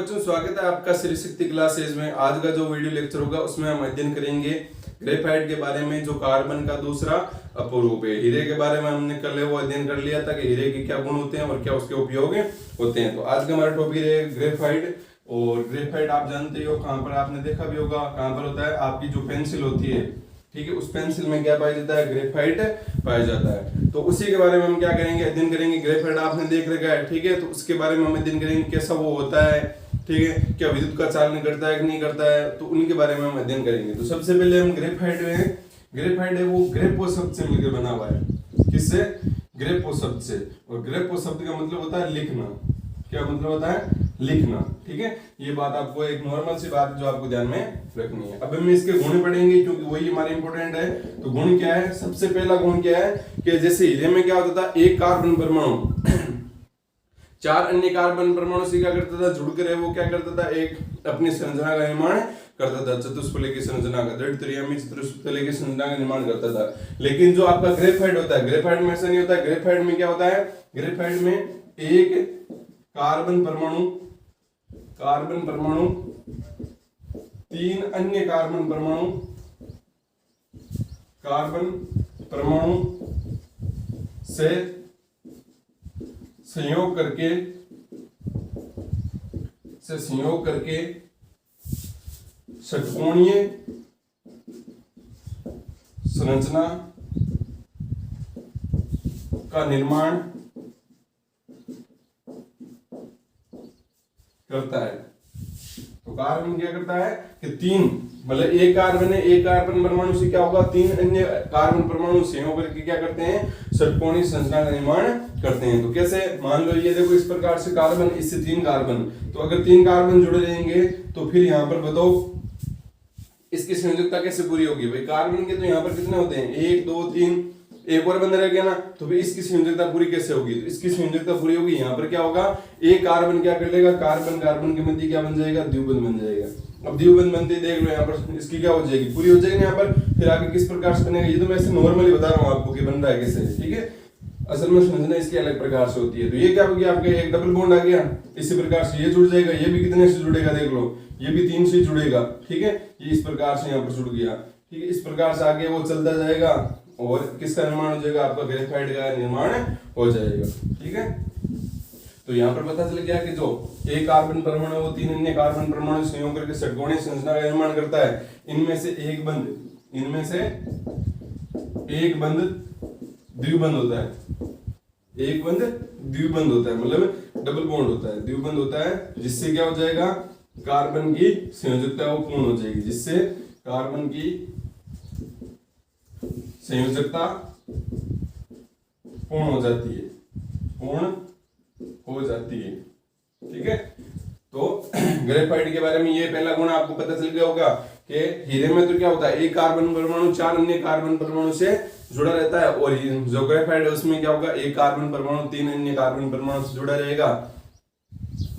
बच्चों, स्वागत है आपका श्री शक्ति क्लासेज में। आज का जो वीडियो लेक्चर होगा उसमें हम अध्ययन करेंगे ग्रेफाइट के बारे में, जो कार्बन का दूसरा अपरूप है। हीरे के बारे में हमने कल वो अध्ययन कर लिया था कि हीरे के क्या गुण होते हैं और क्या उसके उपयोग होते हैं। तो आज का हमारा टॉपिक है ग्रेफाइट। और ग्रेफाइट आप जानते हो कहाँ पर, आपने देखा भी होगा कहाँ पर होता है। आपकी जो पेंसिल होती है, ठीक है, उस पेंसिल में क्या पाया जाता है? ग्रेफाइट पाया जाता है। तो उसी के बारे में हम क्या करेंगे? अध्ययन करेंगे। ग्रेफाइट आपने देख रखा है, ठीक है, तो उसके बारे में हम अध्ययन करेंगे कैसा वो होता है, ठीक है, क्या विद्युत का चालन करता है कि नहीं करता है, तो उनके बारे में हम अध्ययन करेंगे। तो सबसे पहले हम ग्रेफाइट है वो ग्रेफो शब्द से मिलकर बना हुआ है। किससे? ग्रेफो शब्द से। और ग्रेफो शब्द का मतलब होता है लिखना। क्या मतलब होता है? लिखना, ठीक है। ये बात आपको एक नॉर्मल सी बात है जो आपको ध्यान में रखनी है। अब हम इसके गुण पढ़ेंगे क्योंकि वही हमारे इंपॉर्टेंट है। तो गुण क्या है? सबसे पहला गुण क्या है कि जैसे हीरे में क्या होता था, एक कार्बन परमाणु चार अन्य कार्बन परमाणु से क्या करता था? जुड़कर वो क्या करता था? एक अपनी संरचना का निर्माण करता था, चतुष्फलक की संरचना का, दृढ़ त्रियामी चतुष्फलक की संरचना का निर्माण करता था। लेकिन जो आपका ग्रेफाइट होता है, ग्रेफाइट में ऐसा नहीं होता है। ग्रेफाइट में क्या होता है? ग्रेफाइट में एक कार्बन परमाणु तीन अन्य कार्बन परमाणु से संयोग करके षटकोणीय संरचना का निर्माण करता है। तो कार्बन क्या करता है कि तीन, मतलब एक कार्बन है, एक कार्बन परमाणु से क्या होगा? तीन अन्य कार्बन परमाणु संयोग करके क्या करते हैं? षटकोणीय संरचना का निर्माण करते हैं। तो कैसे? मान लो ये देखो, इस प्रकार से कार्बन, इससे तीन कार्बन, तो अगर तीन कार्बन जुड़े रहेंगे तो फिर यहाँ पर बताओ इसकी संयोजकता कैसे पूरी होगी? भाई कार्बन के तो यहाँ पर कितने होते हैं? एक दो तीन, एक और बंदा रह गया ना, तो फिर इसकी संयोजकता पूरी कैसे होगी? तो इसकी संयोजकता पूरी होगी, यहाँ पर क्या होगा? एक कार्बन क्या कर लेगा? कार्बन के मध्य क्या बन जाएगा? द्विबंध बन जाएगा। अब द्विबंध बनते देख लो यहाँ पर, इसकी क्या हो जाएगी? पूरी हो जाएगी यहाँ पर। फिर आगे किस प्रकार से बनेगा? ये तो मैं ऐसे नॉर्मली बता रहा हूँ आपको कि बन रहा है कैसे, ठीक है। असल में संरचना इसकी अलग प्रकार से होती है। तो ये क्या होगी? आपका एक डबल बॉन्ड आ गया, इसी प्रकार से ये जुड़ जाएगा। ये भी कितने से जुड़ेगा देख लो, ये भी तीन से जुड़ेगा, ठीक है। ये इस प्रकार से यहाँ पर जुड़ गया, ठीक है। इस प्रकार से आगे वो चलता जाएगा और किसका निर्माण हो जाएगा? आपका ग्रेफाइट का निर्माण हो जाएगा, ठीक है। तो यहाँ पर पता चल गया कि जो एक कार्बन परमाणु वो तीन अन्य कार्बन परमाणु संयोग करके षटकोणीय संरचना का निर्माण करता है। इनमें से एक बंध द्विबंध होता है। एक बंध द्विबंध होता है, मतलब डबल बॉन्ड होता है, द्विबंध होता है, जिससे क्या हो जाएगा? कार्बन की संयोजकता वो पूर्ण हो जाएगी, जिससे कार्बन की संयोजकता पूर्ण हो जाती है, ठीक है। तो ग्रेफाइट के बारे में ये पहला गुण आपको पता चल गया होगा कि हीरे में तो क्या होता है? एक कार्बन परमाणु चार अन्य कार्बन परमाणु से जुड़ा रहता है, और जो ग्रेफाइट है उसमें क्या होगा? एक कार्बन परमाणु तीन अन्य कार्बन परमाणु से जुड़ा रहेगा,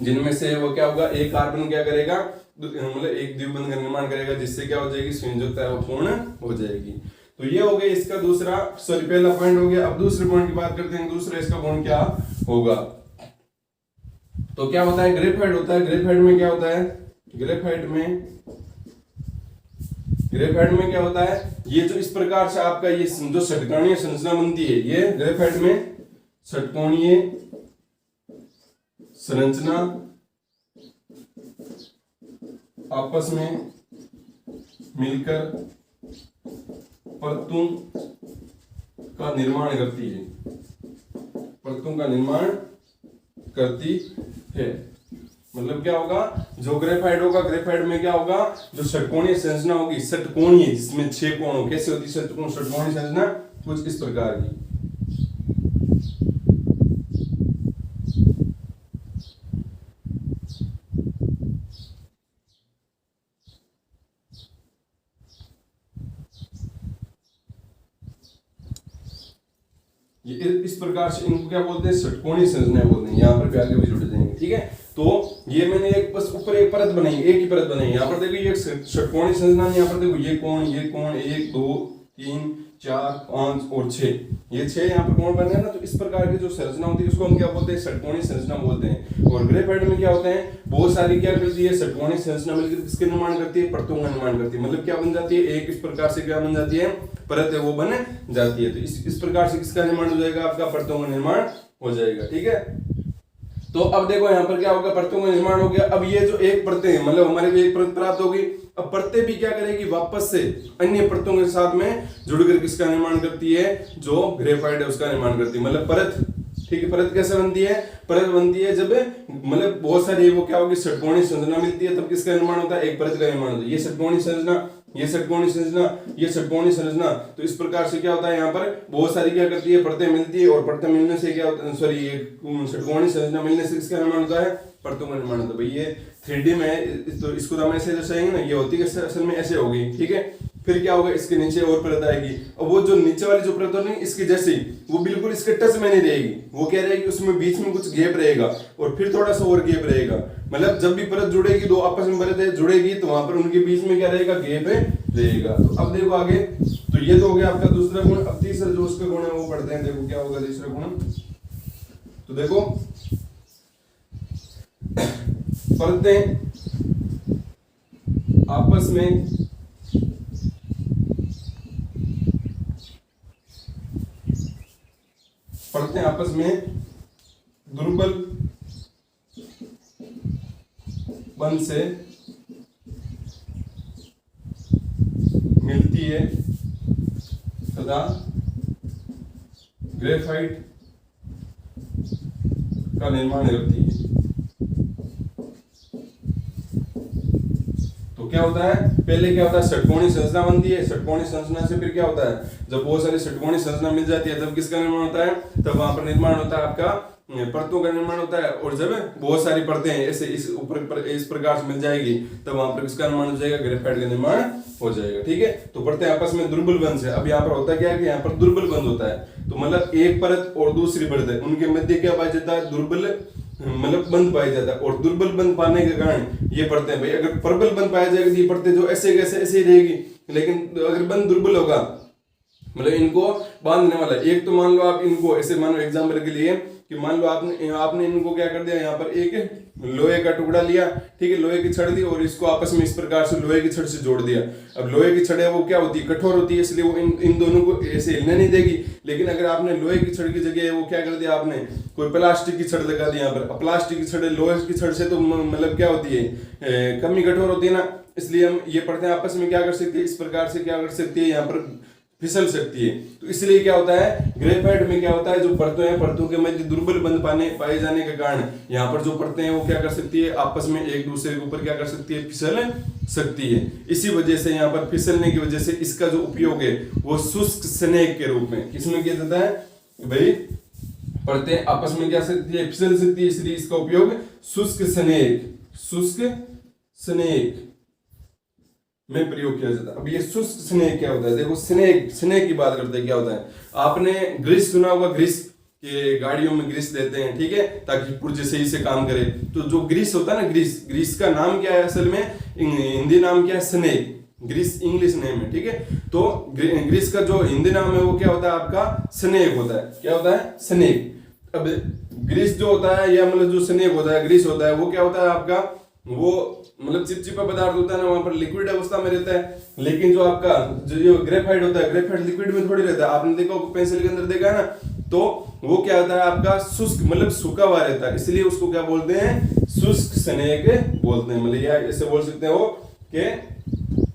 जिनमें से वो क्या होगा? एक कार्बन क्या करेगा? मतलब एक द्विबंध का निर्माण करेगा, जिससे क्या हो जाएगी? संयोजकता वो पूर्ण हो जाएगी। तो ये हो गया इसका पहला पॉइंट हो गया। अब दूसरे पॉइंट की बात करते हैं। दूसरा इसका गुण क्या होगा? तो क्या होता है? ग्रेफाइट होता है। ग्रेफाइट में क्या होता है? ग्रेफाइट में क्या होता है? ये जो इस प्रकार से आपका ये जो षटकोणीय संरचना बनती है, ये ग्रेफाइट में षटकोणीय संरचना आपस में मिलकर परतों का निर्माण करती है। मतलब क्या होगा? जो ग्रेफाइट होगा, ग्रेफाइट में क्या होगा? जो षटकोणीय संरचना होगी, षटकोणीय, जिसमें 6 कोण हो। कैसे होती है षटकोणीय संरचना? कुछ इस प्रकार की। ये इस प्रकार से इनको क्या बोलते हैं? षटकोणीय संरचना बोलते हैं। यहाँ पर भी आगे भी जुड़ जाएंगे, ठीक है। तो ये मैंने एक बस ऊपर एक परत बनाई, एक ही परत बनाई। यहाँ पर देखो ये षटकोणीय संरचना, यहाँ पर देखो ये कोण 1 2 3 4 5 और 6, ये 6 यहाँ पे कोण बन गए ना। तो इस प्रकार की जो संरचना होती है उसको हम क्या बोलते हैं, षटकोणीय संरचना बोलते हैं। और ग्रेफाइट में क्या होते हैं, बहुत सारी क्या करती है, षटकोणीय संरचना मिलकर किसके निर्माण करती है, परतों का निर्माण करती है। मतलब क्या बन जाती है, एक इस प्रकार से क्या बन जाती है, परत है वो बन जाती है। तो इस प्रकार से किसका निर्माण हो जाएगा, आपका परतों का निर्माण हो जाएगा। ठीक है, तो अब देखो यहाँ पर क्या होगा, परतों का निर्माण हो गया। अब ये जो एक परतें हैं, मतलब हमारे को एक परत प्राप्त होगी। अब परतें भी क्या करेगी, वापस से अन्य परतों के साथ में जुड़कर किसका निर्माण करती है, जो ग्रेफाइट है उसका निर्माण करती है। मतलब परत, ठीक है, परत कैसे बनती है, परत बनती है जब मतलब बहुत सारी वो क्या होगी, षटकोणीय संरचना मिलती है, तब किसका निर्माण होता है, एक परत का निर्माण होता है। ये षटकोणीय संरचना, ये षटकोणीय संरचना, ये षटकोणीय संरचना। तो इस प्रकार से क्या होता है, यहाँ पर बहुत सारी क्या करती है, परतें मिलती है। और परतें मिलने से क्या होता है, सॉरी षटकोणीय संरचना मिलने से किसका निर्माण होता है, परतों का निर्माण होता है। भाई ये 3D में तो इसको तो हम ऐसे दर्शाएंगे ना, ये होती है असल में ऐसे होगी। ठीक है, फिर क्या होगा, इसके नीचे और परत आएगी। और वो जो नीचे वाली जो परत होगी इसकी जैसी, वो बिल्कुल इसके टच में नहीं रहेगी, वो क्या रहेगी, उसमें बीच में कुछ गैप रहेगा और फिर थोड़ा सा और गैप रहेगा। मतलब जब भी परत जुड़ेगी, दो आपस में परत जुड़ेगी, तो वहां पर उनके बीच में क्या रहेगा, गैप रहेगा। तो अब देखो आगे, तो ये तो हो गया आपका दूसरा गुण। अब तीसरा जो उसका गुण है वो पढ़ते हैं। देखो क्या होगा तीसरा गुण, तो देखो परतें आपस में दुर्बल बंध से मिलती है तथा ग्रेफाइट का निर्माण करती है। तो क्या होता है, पहले क्या होता है, षटकोणीय संरचना बनती है। षटकोणीय संरचना से फिर क्या होता है, जब बहुत सारी षटकोणीय संरचना मिल जाती है तब किसका निर्माण होता है, तब वहां पर निर्माण होता है आपका परतों का निर्माण होता है। और जब बहुत सारी परतें ऐसे इस ऊपर इस प्रकार से मिल जाएगी, तब वहां पर किसका निर्माण हो जाएगा, ग्रेफाइट का निर्माण हो जाएगा। ठीक है, तो परतें आपस में दुर्बल बंध से, अब यहाँ पर होता क्या है कि यहाँ पर दुर्बल बंध होता है। तो मतलब एक परत और दूसरी परत है, उनके मध्य क्या पाया जाता है, दुर्बल मतलब बंध पाया जाता है। और दुर्बल बंध पाने के कारण ये परतें, भाई अगर प्रबल बंध पाया जाएगा ये परतें जो ऐसे कैसे ऐसे ही रहेगी, लेकिन अगर बंध दुर्बल होगा, मतलब इनको बांधने वाला, एक तो मान लो आप इनको ऐसे, मान लो एग्जाम्पल के लिए कि मान लो आपने इनको क्या कर दिया, यहाँ पर एक लोहे का टुकड़ा लिया, ठीक है, लोहे की छड़ दी और इसको आपस में इस प्रकार से लोहे की छड़ से जोड़ दिया। अब लोहे की छड़ है वो क्या होती है, कठोर होती है, इसलिए वो इन दोनों को ऐसे हिलने नहीं देगी। लेकिन अगर आपने लोहे की छड़ की जगह वो क्या कर दिया, आपने कोई प्लास्टिक की छड़ लगा दी यहाँ पर, प्लास्टिक की छड़ लोहे की छड़ से तो मतलब क्या होती है, कम ही कठोर होती है ना, इसलिए हम ये परतें आपस में क्या कर सकते हैं, इस प्रकार से क्या कर सकती है, यहाँ पर फिसल सकती है। तो इसलिए क्या होता है, ग्रेफाइट में क्या होता है, जो परतें हैं, परतों के मध्य दुर्बल बंध पाए जाने के कारण यहाँ पर जो परतें हैं वो क्या कर सकती है, आपस में एक दूसरे के ऊपर क्या कर सकती है, फिसल सकती है। इसी वजह से यहाँ पर फिसलने की वजह से इसका जो उपयोग है वो शुष्क स्नेक के रूप में किसमें किया जाता है, भाई परतें आपस में क्या सकती है, फिसल सकती है, इसलिए इसका उपयोग शुष्क स्नेक में प्रयोग किया जाता है। अब ये शुष्क स्नेक क्या होता है, देखो स्नेक की बात करते हैं। क्या होता है, आपने ग्रीस सुना होगा, ग्रीस के गाड़ियों में ग्रीस देते हैं, ठीक है, ताकि पुर्जे सही से काम करे। तो जो ग्रीस होता है ना, ग्रीस का नाम क्या है, असल में हिंदी नाम क्या है, स्नेक। ग्रीस इंग्लिश नेम है, ठीक है। तो ग्रीस का जो हिंदी नाम है वो क्या होता है, आपका स्नेक होता है। क्या होता है, स्नेक। अब ग्रीस जो होता है, या मतलब जो स्नेक होता है, ग्रीस होता है, वो क्या होता है आपका, वो मतलब चिपचिपा पदार्थ होता है ना, वहां पर लिक्विड अवस्था में रहता है। लेकिन जो आपका जो ग्रेफाइट होता है, ग्रेफाइट लिक्विड में थोड़ी रहता है। आपने देखा पेंसिल के अंदर देखा है ना, तो वो क्या होता है आपका शुष्क, मतलब सूखा हुआ रहता है, इसलिए उसको क्या बोलते हैं, शुष्क स्नेक बोलते हैं। मतलब या ऐसे बोल सकते हो कि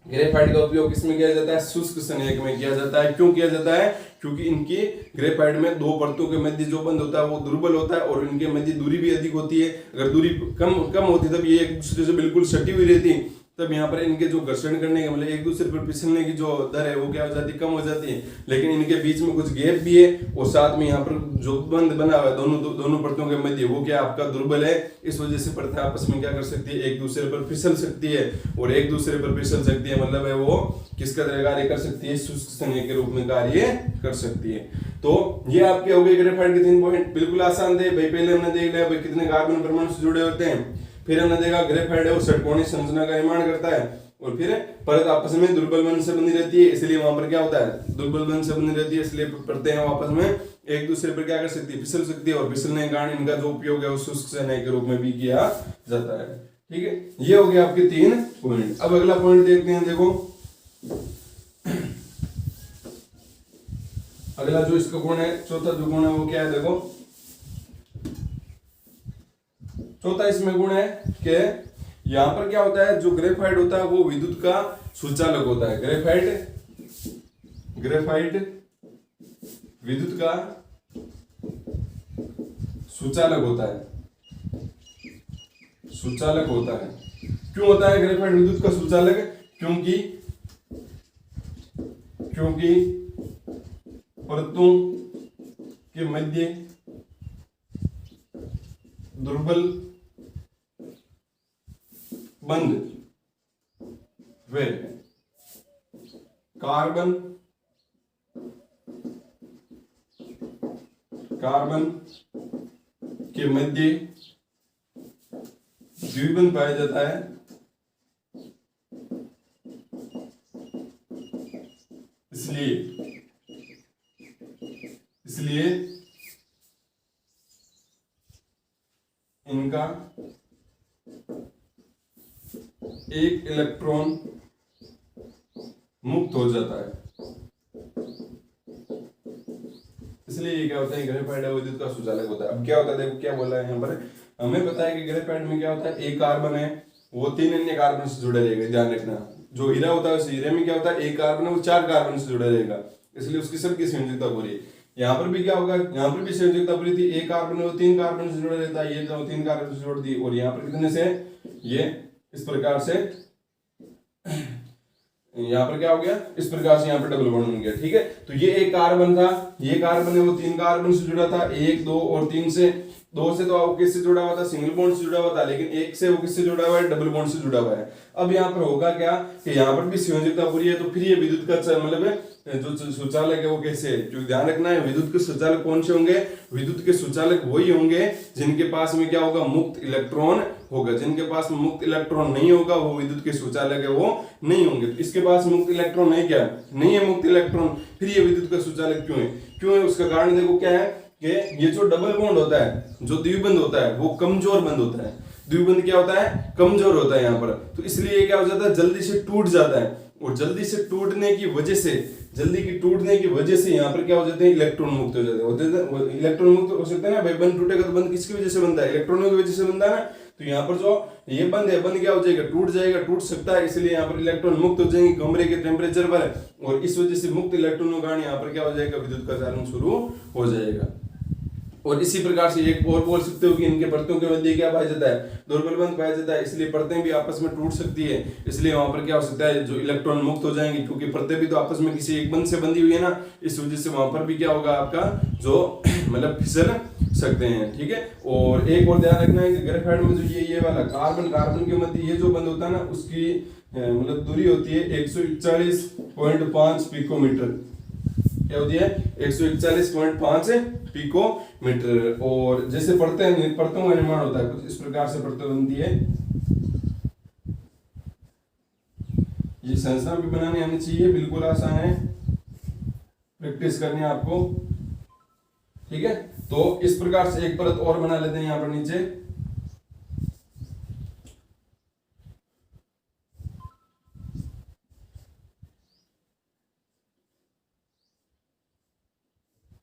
ग्रेफाइट का उपयोग किसमें किया जाता है, शुष्क स्नेक में किया जाता है। क्यों किया जाता है, क्योंकि इनकी ग्रेफाइट में दो परतों के मध्य जो बंध होता है वो दुर्बल होता है और इनके मध्य दूरी भी अधिक होती है। अगर दूरी कम होती तब ये एक दूसरे से बिल्कुल सटी हुई रहती, तब यहाँ पर इनके जो घर्षण करने के मतलब एक दूसरे पर फिसलने की जो दर है वो क्या हो जाती है, कम हो जाती है। लेकिन इनके बीच में कुछ गैप भी है और साथ में यहाँ पर जो बंध बना हुआ है दोनों परतों के मध्य, वो क्या आपका दुर्बल है। इस वजह से परतें आपस में क्या कर सकती है, एक दूसरे पर फिसल सकती है, और एक दूसरे पर फिसल सकती है मतलब है वो किसका तरह कार्य कर सकती है, शुष्क स्नेक के रूप में कार्य कर सकती है। तो ये आपके हो गए ग्रेफाइट के 3 पॉइंट, बिल्कुल आसान थे भाई। पहले हमने देख लिया भाई कितने कार्बन परमाणु से जुड़े होते हैं, फिर हमने देखा ग्रेफाइट है वो षटकोणीय संरचना का निर्माण करता है, और फिर परत आपस में दुर्बल बंध से बनी रहती है, इसलिए वहां पर क्या होता है, दुर्बल बंध से बनी रहती है, इसलिए परतें हैं आपस में एक दूसरे पर क्या कर सकती है, फिसल सकती है, और फिसलने के कारण इनका जो उपयोग है उस शुष्क सेना के रूप में भी किया जाता है। ठीक है, ये हो गया आपके 3 पॉइंट। अब अगला पॉइंट देखते हैं। देखो अगला जो इसका गुण है, चौथा जो गुण है वो क्या है, देखो चौथा इसमें गुण है कि यहां पर क्या होता है, जो ग्रेफाइट होता है वो विद्युत का सुचालक होता है। ग्रेफाइट विद्युत का सुचालक होता है, सुचालक होता है। क्यों होता है ग्रेफाइट विद्युत का सुचालक? क्योंकि परतों के मध्य दुर्बल बंध वे कार्बन के मध्य द्विबंध पाया जाता है, इसलिए इनका एक इलेक्ट्रॉन मुक्त हो जाता है। इसलिए ये क्या होता है, ग्रेफाइट विद्युत का सुचालक होता है। अब क्या होता है, देखो क्या बोला है यहाँ पर, हमें पता है कि ग्रेफाइट में क्या होता है, एक कार्बन है वो 3 अन्य कार्बन से जुड़े रहेगा। ध्यान रखना, जो हीरा होता है उस हीरे में क्या होता है, एक कार्बन है वो 4 कार्बन से जुड़े रहेगा, इसलिए उसकी सबकी संयोजकता पूरी है। यहाँ पर भी क्या होगा, यहाँ पर भी संयोजकता पूरी थी, एक कार्बन है वो 3 कार्बन से जुड़ा रहता है, ये जो 3 कार्बन से जोड़ दी, और यहाँ पर कितने से, ये इस प्रकार से यहाँ पर क्या हो गया, इस प्रकार से यहाँ पर डबल बॉन्ड बन गया। ठीक है, तो ये एक कार्बन था, ये कार्बन है वो 3 कार्बन से जुड़ा था, 1 2 और 3 से। 2 से तो वो किससे जुड़ा हुआ था, सिंगल बॉन्ड से जुड़ा हुआ था, लेकिन 1 से वो किससे जुड़ा हुआ है, डबल बॉन्ड से जुड़ा हुआ है। अब यहाँ पर होगा क्या कि यहाँ पर भी संयोजकता पूरी है, तो फिर ये विद्युत का मतलब जो सुचालक है वो कैसे है, जो ध्यान रखना है, विद्युत के सुचालक कौन से होंगे, विद्युत के सुचालक वही होंगे जिनके पास में क्या होगा, मुक्त इलेक्ट्रॉन होगा। जिनके पास मुक्त इलेक्ट्रॉन नहीं होगा वो विद्युत के सुचालक है, वो नहीं होंगे। तो इसके पास मुक्त इलेक्ट्रॉन है क्या, नहीं है मुक्त इलेक्ट्रॉन, फिर ये विद्युत का सुचालक क्यों है, उसका कारण देखो क्या है कि ये जो डबल बॉन्ड होता है, जो द्विबंध होता है वो कमजोर बंध होता है। द्विबंध क्या होता है, कमजोर होता है यहाँ पर, तो इसलिए क्या हो जाता है, जल्दी से टूट जाता है, और जल्दी से टूटने की वजह से यहाँ पर क्या हो जाते हैं, इलेक्ट्रॉन मुक्त हो जाते हैं। इलेक्ट्रॉन मुक्त हो सकते हैं ना भाई, बंध टूटेगा तो बंध किसकी वजह से बनता है, इलेक्ट्रॉनों की वजह से बनता है ना। तो यहाँ पर जो ये बंध है, बंध क्या हो जाएगा, टूट सकता है, इसलिए यहाँ पर इलेक्ट्रॉन मुक्त हो जाएंगे कमरे के टेम्परेचर पर, और इस वजह से मुक्त इलेक्ट्रॉनों के कारण यहाँ पर क्या हो जाएगा, विद्युत का चालन शुरू हो जाएगा। और इसी प्रकार से एक और बोल सकते हो कि इनके परतों के मध्य क्या पाया जाता है, दुर्बल बंध पाया जाता है, इसलिए परतें भी आपस में टूट सकती है, इसलिए वहां पर क्या हो सकता है, जो इलेक्ट्रॉन मुक्त हो जाएंगे, क्योंकि परतें भी तो आपस में किसी एक बंध से बंधी हुई है ना, इस वजह से वहां पर भी क्या होगा आपका, जो मतलब फिसल सकते हैं। ठीक है, और एक और ध्यान रखना है कि ग्रेफाइट में जो ये वाला कार्बन के मध्य ये जो बंध होता है ना, उसकी मतलब दूरी होती है 141.5 पिकोमीटर। क्या होती है, 141.5 पिकोमीटर। और जैसे परतों का निर्माण होता है, कुछ इस प्रकार से परतें बनती है। ये संरचना भी बनानी आनी चाहिए, बिल्कुल आसान है, प्रैक्टिस करनी है आपको। ठीक है, तो इस प्रकार से एक परत और बना लेते हैं यहाँ पर नीचे।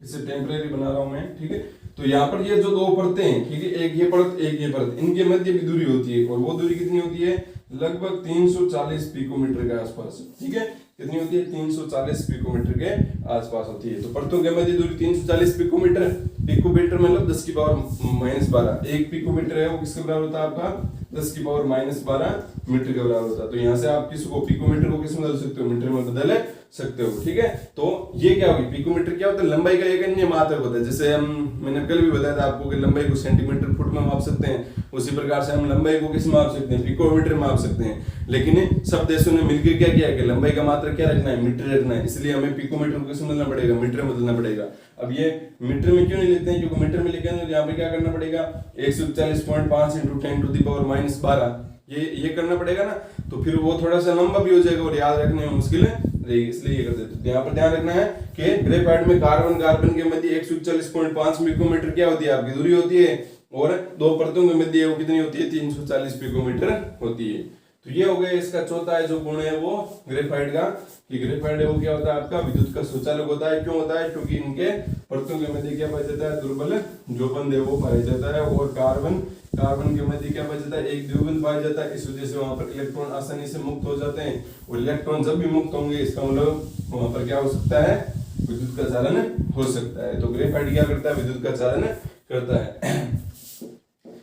इसे टेम्परेरी बना रहा हूं मैं। ठीक है, तो यहाँ पर ये जो 2 परतें हैं, ठीक है, एक ये परत, इनके मध्य भी दूरी होती है, और वो दूरी कितनी होती है, लगभग 340 पिकोमीटर के आसपास। ठीक है, कितनी होती है, 340 पिकोमीटर के आसपास होती है। तो परतों के मध्य दूरी 340 पिकोमीटर मतलब 10 की पावर -12। 1 पिकोमीटर है वो किसके बराबर होता है आपका, 10 की पावर -12 मीटर के बराबर होता है। तो यहाँ से आप किसको, पिकोमीटर को किस में बदल सकते हो, मीटर में बदल सकते हो। ठीक है, तो ये क्या होगी, पिकोमीटर क्या होता है, लंबाई का एक अन्य मात्रक होता है। जैसे मैंने कल भी बताया था आपको कि लंबाई को सेंटीमीटर फुट में माप सकते हैं, उसी प्रकार से हम लंबाई को किस माप सकते हैं, पिकोमीटर माप सकते हैं। लेकिन सब देशों ने मिलकर क्या किया कि लंबाई का मात्रक क्या रखना है, मीटर रखना है, इसलिए हमें पिकोमीटर को किस में बदलना पड़ेगा, मीटर में बदलना पड़ेगा। अब ये मीटर में क्यों नहीं लेते हैं, क्योंकि मीटर में लिखेंगे तो यहाँ पे क्या करना पड़ेगा, 141.5 × 10⁻12 ये करना पड़ेगा ना, तो फिर वो थोड़ा सा लंबा भी हो जाएगा और याद रखने में मुश्किल रहेगी, इसलिए ये कर देते हैं। यहाँ पर ध्यान रखना है कि ग्रेफाइट में कार्बन के मध्य 141.5 पिकोमीटर क्या होती है आपकी दूरी होती है, और दो परतों के मध्य वो कितनी होती है 340 पिकोमीटर होती है। तो ये हो गया इसका चौथा है जो गुण है वो ग्रेफाइट का, कि ग्रेफाइट है वो क्या होता है आपका विद्युत का सुचालक होता है। क्यों होता है? क्योंकि इनके परतों के मध्य क्या पाया जाता है, दुर्बल जो बंध है वो पाया जाता है, और कार्बन के मध्य क्या पाया जाता है, एक द्विबंध पाया जाता है। इस वजह से वहां पर इलेक्ट्रॉन आसानी से मुक्त हो जाते हैं, और इलेक्ट्रॉन जब भी मुक्त होंगे इसका मतलब वहां पर क्या हो सकता है, विद्युत का चालन हो सकता है। तो ग्रेफाइट क्या करता है, विद्युत का चालन करता है।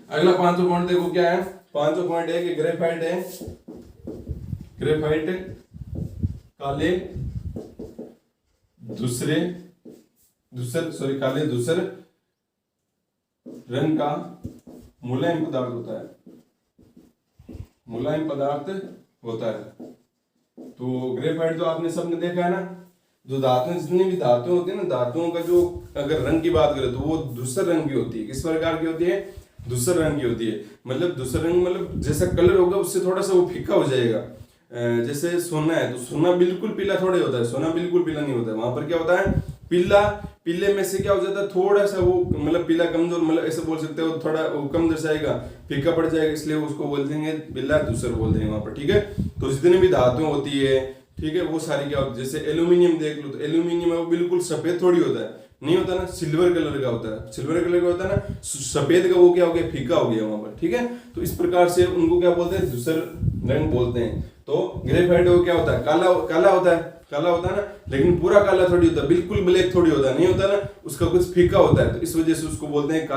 अगला पांचवा पॉइंट देखो क्या है, पांचवा पॉइंट है कि ग्रेफाइट काले धूसर रंग का मुलायम पदार्थ होता है, मुलायम पदार्थ होता है। तो ग्रेफाइट तो आपने सबने देखा है ना, जो धातु जितनी भी धातु होती है ना, धातुओं का जो अगर रंग की बात करें तो वो धूसर रंग की होती है। किस प्रकार की होती है? धूसर रंग की होती है। मतलब धूसर रंग मतलब जैसा कलर होगा उससे थोड़ा सा वो फीका हो जाएगा। जैसे सोना है तो सोना बिल्कुल पीला थोड़ा होता है, सोना बिल्कुल पीला नहीं होता है। वहां पर क्या होता है, पीले में से क्या हो जाता है, थोड़ा सा वो मतलब पीला कमजोर, मतलब ऐसे बोल सकते हो थोड़ा वो कम दर्शाएगा, फीका पड़ जाएगा, इसलिए उसको बोल देंगे पीला धूसर बोल देंगे वहां पर। ठीक है, तो जितनी भी धातुएं होती है, ठीक है, वो सारी क्या होती है, जैसे एल्यूमिनियम देख लो, तो एल्यूमिनियम है वो बिल्कुल सफेद थोड़ी होता है, नहीं होता ना, सिल्वर कलर का होता है, सिल्वर कलर का होता है ना, सफेद का वो क्या हो गया, फीका हो गया वहां पर। ठीक है, तो इस प्रकार से उनको क्या बोलते हैं, धूसर रंग बोलते हैं। तो ग्रेफाइट वो क्या होता है, काला होता है, काला होता है ना, लेकिन पूरा काला थोड़ी होता है, बिल्कुल ब्लैक थोड़ी होता है, नहीं होता ना, उसका कुछ फीका होता है। तो इस वजह से उसको बोलते हैं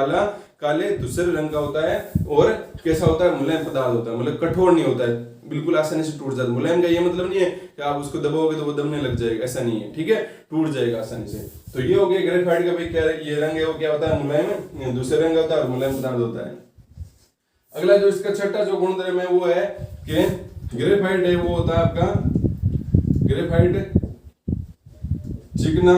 काले धूसर रंग का होता है। और कैसा होता है, मुलायम पदार्थ होता है, मतलब कठोर नहीं होता है, बिल्कुल आसानी से टूट जाता है। मुलायम का ये मतलब नहीं है कि आप उसको दबाओगे तो वो दबने लग जाएगा, ऐसा नहीं है। ठीक है, टूट जाएगा आसानी से। तो ये हो गया ग्रेफाइट का भाई क्या ये रंग है वो क्या होता है, मुलायम दूसरे रंग का होता है और मुलायम पदार्थ होता है। अगला जो इसका छठा जो गुणधर्म है वो है कि ग्रेफाइट है वो होता है आपका, ग्रेफाइट चिकना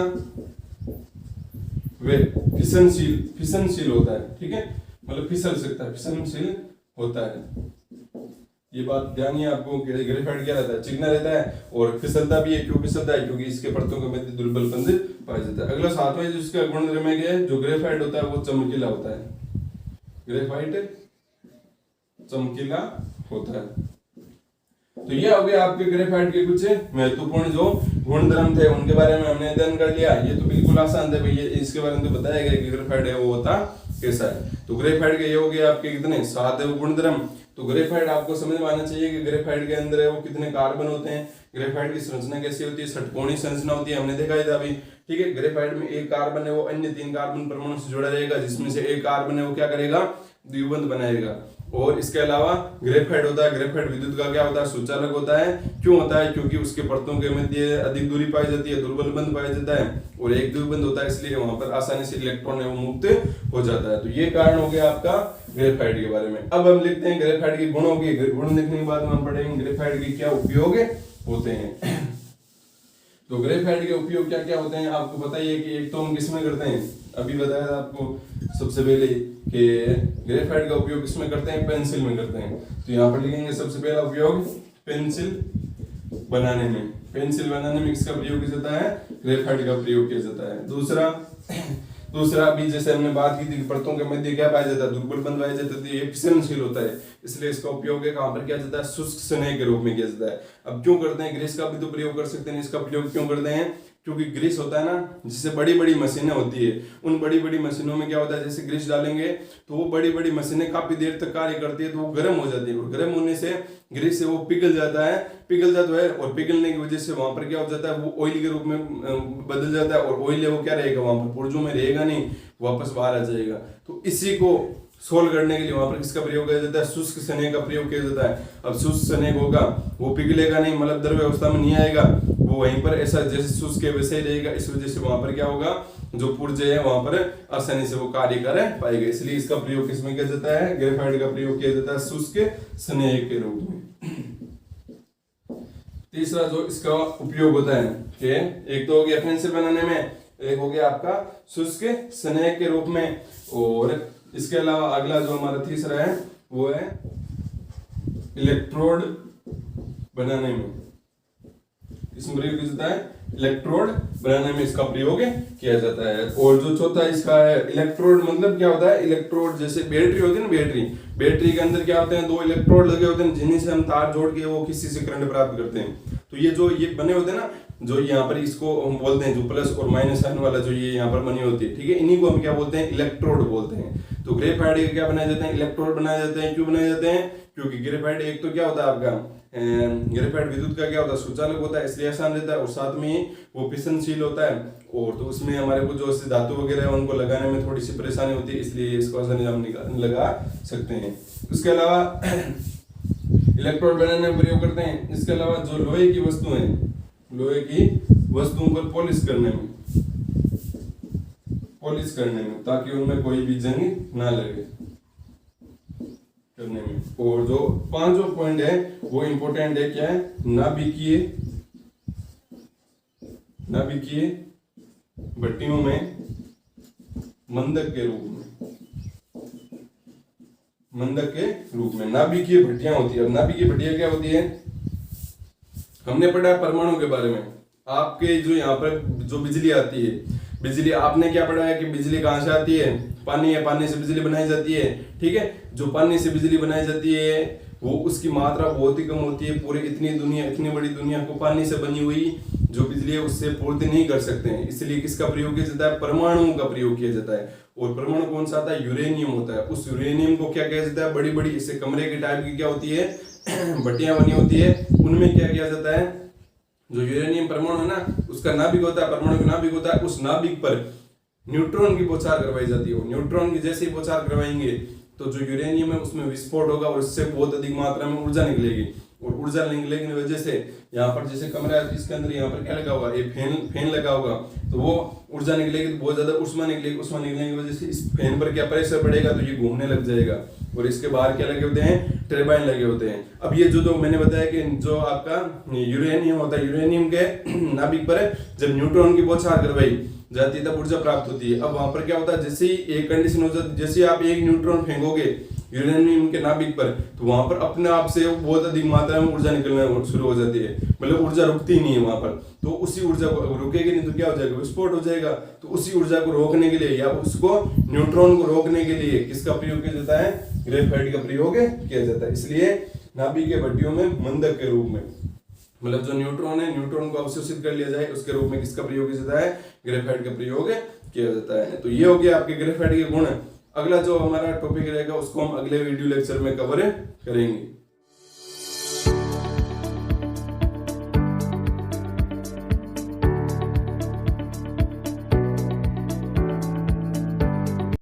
वे फिसनशील होता है। ठीक है, मतलब फिसल सकता है, फिसनशील होता है। ये बात ध्यान है आपको, ग्रेफाइट क्या रहता है, चिकना रहता है और फिसलता भी है। क्यों फिसलता है? क्योंकि इसके परतों के मध्य दुर्बल बंध पाया जाता है। अगला सातवां जिसका गुणधर्म है जो ग्रेफाइट होता है वो चमकीला होता है, ग्रेफाइट चमकीला होता है। तो ये हो गया आपके ग्रेफाइट के कुछ महत्वपूर्ण जो गुणधर्म थे, उनके बारे में हमने अध्ययन कर लिया। ये तो बिल्कुल आसान थे भाई, ये इसके बारे में तो बताया गया कि ग्रेफाइट है वो होता कैसा है। तो ग्रेफाइट के ये हो गया आपके कितने 7 गुणधर्म। तो ग्रेफाइट आपको समझ में आना चाहिए कि ग्रेफाइट के अंदर है वो कितने कार्बन होते हैं, ग्रेफाइट की संरचना कैसी होती है, षटकोणीय संरचना होती है, हमने देखा था अभी। ठीक है, ग्रेफाइट में एक कार्बन है वो अन्य 3 कार्बन परमाणु से जुड़ा रहेगा, जिसमें से एक कार्बन है वो क्या करेगा, द्विबंध बनाएगा। और इसके अलावा ग्रेफाइट होता है, ग्रेफाइट विद्युत का क्या होता है, सुचालक होता है। क्यों होता है? क्योंकि उसके परतों के मध्य अधिक दूरी पाई जाती है, दुर्बल बंध पाया जाता है, और एक द्विबंध होता है, इसलिए वहां पर आसानी से इलेक्ट्रॉन है वो मुक्त हो जाता है। तो ये कारण हो गया आपका ग्रेफाइट के बारे में। अब हम लिखते हैं ग्रेफाइट के गुणों की, गुण लिखने के बाद हम पढ़ेंगे ग्रेफाइट के क्या उपयोग होते हैं। तो ग्रेफाइट के उपयोग क्या क्या होते हैं आपको बताइए कि एक तो हम किसमें करते हैं, अभी बताया था आपको सबसे पहले कि ग्रेफाइट का उपयोग किसमें करते हैं, पेंसिल में करते हैं। तो यहाँ पर लिखेंगे सबसे पहला उपयोग पेंसिल बनाने में, पेंसिल बनाने में किसका प्रयोग किया जाता है, ग्रेफाइट का प्रयोग किया जाता है। दूसरा भी जैसे हमने बात की थी कि परतों के मध्य क्या पाया जाता है, दुर्बल बंध पाया जाता है, ये फिसलनशील होता है, इसलिए इसका उपयोग है कहां पर किया जाता है, शुष्क स्नेह के रूप में किया जाता है। अब क्यों करते हैं, ग्रीस का भी तो प्रयोग कर सकते हैं, इसका प्रयोग क्यों करते हैं, क्योंकि ग्रीस होता है ना, जिससे बड़ी बड़ी मशीनें होती है, उन बड़ी बड़ी मशीनों में क्या होता है, जैसे ग्रीस डालेंगे तो वो बड़ी बड़ी मशीनें काफी देर तक कार्य करती है, तो वो गर्म हो जाती है, और गर्म होने से ग्रीस से वो पिघल जाता है, और पिघलने की वजह से वहां पर क्या हो जाता है, वो ऑयल के रूप में बदल जाता है, और ऑयल है वो क्या रहेगा, वहां पर पुर्जों में रहेगा नहीं, वापस बाहर आ जाएगा। तो इसी को सोल्व करने के लिए वहां पर किसका प्रयोग किया जाता है, शुष्क स्नेह का प्रयोग किया जाता है। अब शुष्क स्नेह होगा वो पिघलेगा नहीं, मतलब द्रव्य अवस्था में नहीं आएगा, वो वहीं पर ऐसा जैसे शुष्क है वैसे ही रहेगा। इस वजह से वहां पर क्या होगा, जो पुर्जे है वहां पर आसानी से वो कार्य कर पाएगा, इसलिए इसका प्रयोग किसमें किया जाता है, ग्रेफाइट का प्रयोग किया जाता है शुष्क स्नेह के रूप में। तीसरा जो इसका उपयोग होता है कि एक तो हो गया पेंसिल बनाने में, एक हो गया आपका शुष्क स्नेह के रूप में, और इसके अलावा अगला जो हमारा तीसरा है वो है इलेक्ट्रोड बनाने में, इसमें प्रयोग किया जाता है, इलेक्ट्रोड बनाने में इसका प्रयोग किया जाता है। और जो चौथा इसका है इलेक्ट्रोड, मतलब क्या होता है, इलेक्ट्रोड जैसे बैटरी होती है ना, बैटरी के अंदर क्या होते हैं, दो इलेक्ट्रोड लगे होते हैं जिन्हीं से हम तार जोड़ के वो किसी से करंट प्राप्त करते हैं। तो ये जो ये बने होते हैं ना, जो यहाँ पर इसको हम बोलते हैं जो प्लस और माइनस साइन वाला जो ये यहाँ पर बनी होती है, ठीक है, इन्हीं को हम क्या बोलते हैं, इलेक्ट्रोड बोलते हैं। तो ग्रेफाइट के क्या बनाए जाते हैं, इलेक्ट्रोड बनाए जाते हैं। क्यों बनाए जाते हैं, क्योंकि ग्रेफाइट एक तो क्या होता है आपका, ग्रेफाइट विद्युत का क्या होता है, सुचालक होता है, इसलिए आसान रहता है, और साथ में वो फिसनशील होता है, और तो उसमें हमारे को जो धातु वगैरह है उनको लगाने में थोड़ी सी परेशानी होती है, इसलिए इसको आसानी हम लगा सकते हैं। उसके अलावा इलेक्ट्रोड बनाने में प्रयोग करते हैं। इसके अलावा जो लोहे की वस्तु है, लोहे की वस्तुओं पर पॉलिश करने में ताकि उनमें कोई भी जंग ना लगे करने में। और जो पांचवा पॉइंट है वो इंपॉर्टेंट है, क्या है, नाभिकीय भट्टियों में मंदक के रूप में नाभिकीय भट्टियां होती है। नाभिकीय भट्टियां क्या होती है, हमने पढ़ा परमाणु के बारे में। आपके जो यहाँ पर जो बिजली आती है, बिजली आपने क्या पढ़ा है कि बिजली कहाँ से आती है, पानी है, पानी से बिजली बनाई जाती है, ठीक है। जो पानी से बिजली बनाई जाती है वो उसकी मात्रा बहुत ही कम होती है, पूरे इतनी बड़ी दुनिया को पानी से बनी हुई जो बिजली है उससे पूर्ति नहीं कर सकते हैं, इसलिए किसका प्रयोग किया जाता है, परमाणुओं का प्रयोग किया जाता है। और परमाणु कौन सा आता है, यूरेनियम होता है। उस यूरेनियम को क्या किया जाता है, बड़ी बड़ी इससे कमरे के टाइप की क्या होती है भट्टियां बनी होती है, उनमें क्या किया जाता है, जो यूरेनियम परमाणु है ना उसका नाभिक होता है, परमाणु का नाभिक होता है, उस नाभिक पर न्यूट्रॉन की बौछार करवाई जाती है। न्यूट्रॉन की जैसे ही बौछार करवाएंगे तो जो यूरेनियम है उसमें विस्फोट होगा और उससे बहुत अधिक मात्रा में ऊर्जा निकलेगी, और ऊर्जा निकलने की वजह से यहाँ पर जैसे कमरा है इसके अंदर यहाँ पर क्या लगा हुआ, एक फैन लगा होगा, तो वो ऊर्जा निकलेगी, बहुत ज्यादा उष्मा निकलेगी, उष्मा निकलने की वजह से इस फैन पर क्या प्रेशर बढ़ेगा, तो ये घूमने लग जाएगा, और इसके बाहर क्या लगे होते हैं, टर्बाइन लगे होते हैं। अब ये जो मैंने बताया कि जो आपका यूरेनियम होता है, यूरेनियम के नाभिक पर जब न्यूट्रॉन की बौछार करवाई जाती है तब ऊर्जा प्राप्त होती है। अब वहां पर क्या होता है, जैसे ही एक कंडीशन हो जाती है, जैसे आप एक न्यूट्रॉन फेंकोगे यूरेनियम के नाभिक पर, तो वहां पर अपने आप से बहुत अधिक मात्रा में ऊर्जा निकलना शुरू हो जाती है, मतलब ऊर्जा रुकती नहीं है वहां पर। तो उसी ऊर्जा को रुकेगी नहीं तो क्या हो जाएगा, विस्फोट हो जाएगा। तो उसी ऊर्जा को रोकने के लिए या उसको न्यूट्रॉन को रोकने के लिए किसका प्रयोग किया जाता है, ग्रेफाइट का प्रयोग किया जाता है। इसलिए नाभिकीय भट्टियों में मंदक के रूप में, मतलब जो न्यूट्रॉन है, न्यूट्रॉन को अवशोषित कर लिया जाए उसके रूप में किसका प्रयोग किया जाता है, ग्रेफाइट का प्रयोग किया जाता है। तो ये हो गया आपके ग्रेफाइट के गुण। अगला जो हमारा टॉपिक रहेगा उसको हम अगले वीडियो लेक्चर में कवर करेंगे।